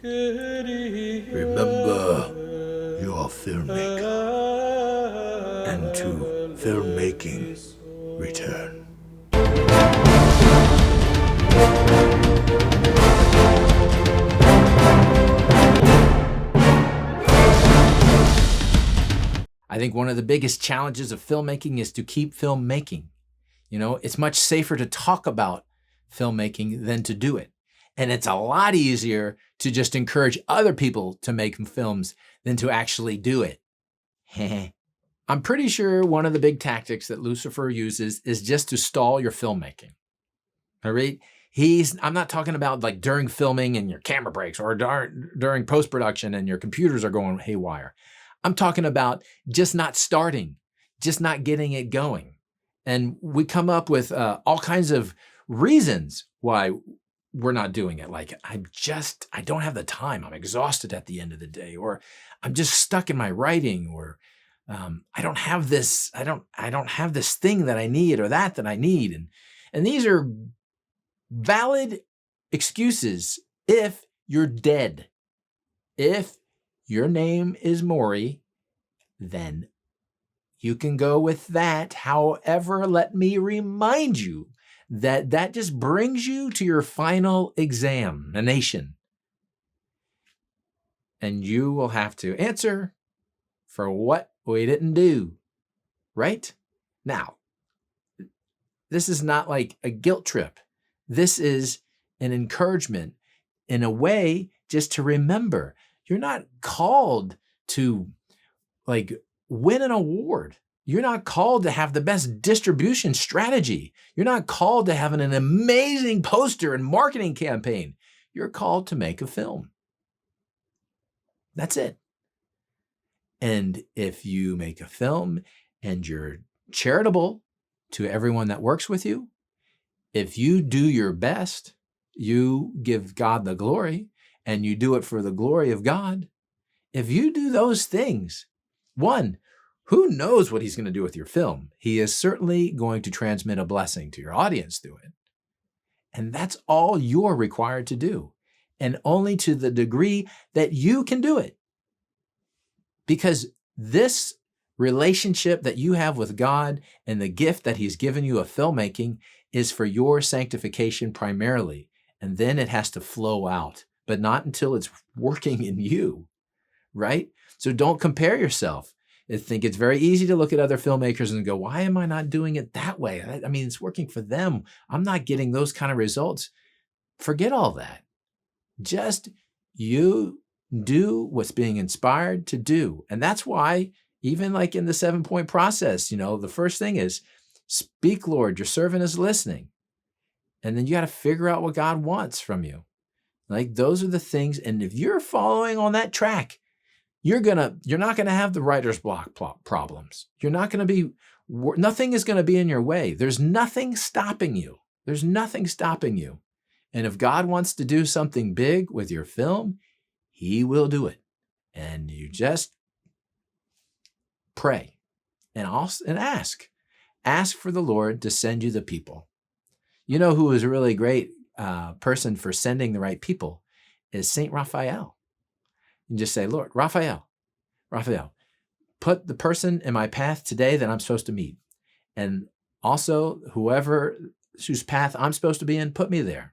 Remember, you're a filmmaker, and to filmmaking return. I think one of the biggest challenges of filmmaking is to keep filmmaking. You know, it's much safer to talk about filmmaking than to do it. And it's a lot easier to just encourage other people to make films than to actually do it. I'm pretty sure one of the big tactics that Lucifer uses is just to stall your filmmaking. All right? I'm not talking about like during filming and your camera breaks or during post-production and your computers are going haywire. I'm talking about just not starting, just not getting it going. And we come up with all kinds of reasons why we're not doing it. Like, I don't have the time. I'm exhausted at the end of the day, or I'm just stuck in my writing, or I don't have this thing that I need or that I need. And these are valid excuses if you're dead. If your name is Maury, then you can go with that. However, let me remind you that just brings you to your final examination. And you will have to answer for what we didn't do, right? Now, this is not like a guilt trip. This is an encouragement in a way just to remember. You're not called to like win an award. You're not called to have the best distribution strategy. You're not called to have an amazing poster and marketing campaign. You're called to make a film. That's it. And if you make a film and you're charitable to everyone that works with you, if you do your best, you give God the glory, and you do it for the glory of God. If you do those things, one, who knows what he's going to do with your film? He is certainly going to transmit a blessing to your audience through it. And that's all you're required to do, and only to the degree that you can do it. Because this relationship that you have with God and the gift that he's given you of filmmaking is for your sanctification primarily, and then it has to flow out, but not until it's working in you, right? So don't compare yourself. I think it's very easy to look at other filmmakers and go, why am I not doing it that way? I mean, it's working for them. I'm not getting those kind of results. Forget all that. Just you do what's being inspired to do. And that's why even like in the 7-point process, the first thing is speak, Lord, your servant is listening. And then you got to figure out what God wants from you. Like those are the things. And if you're following on that track, you're not going to have the writer's block problems. Nothing is going to be in your way. There's nothing stopping you. There's nothing stopping you. And if God wants to do something big with your film, he will do it. And you just pray and ask. Ask for the Lord to send you the people. You know who is a really great person for sending the right people is Saint Raphael. You just say, Lord, Raphael, put the person in my path today that I'm supposed to meet. And also whose path I'm supposed to be in, put me there.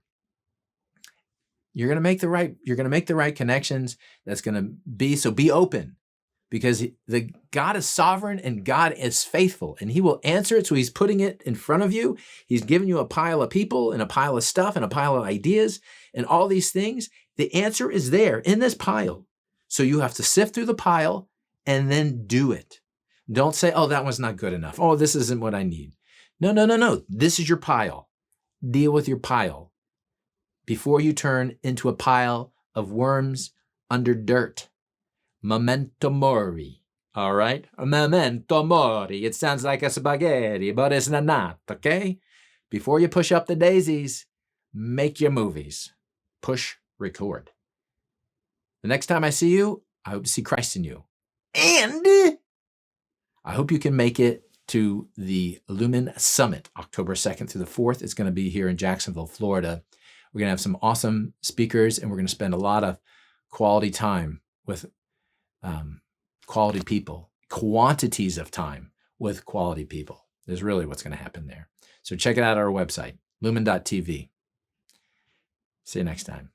You're going to make the right connections. That's going to be open, because God is sovereign and God is faithful, and he will answer it. So he's putting it in front of you. He's giving you a pile of people and a pile of stuff and a pile of ideas and all these things. The answer is there in this pile. So you have to sift through the pile and then do it. Don't say, oh, that one's not good enough. Oh, this isn't what I need. No. This is your pile. Deal with your pile before you turn into a pile of worms under dirt. Memento mori. All right? Memento mori. It sounds like a spaghetti, but it's not, okay? Before you push up the daisies, make your movies. Push record. The next time I see you, I hope to see Christ in you. And I hope you can make it to the Lumen Summit, October 2nd through the 4th. It's going to be here in Jacksonville, Florida. We're going to have some awesome speakers, and we're going to spend a lot of quality time with quality people, quantities of time with quality people is really what's going to happen there. So check it out at our website, lumen.tv. See you next time.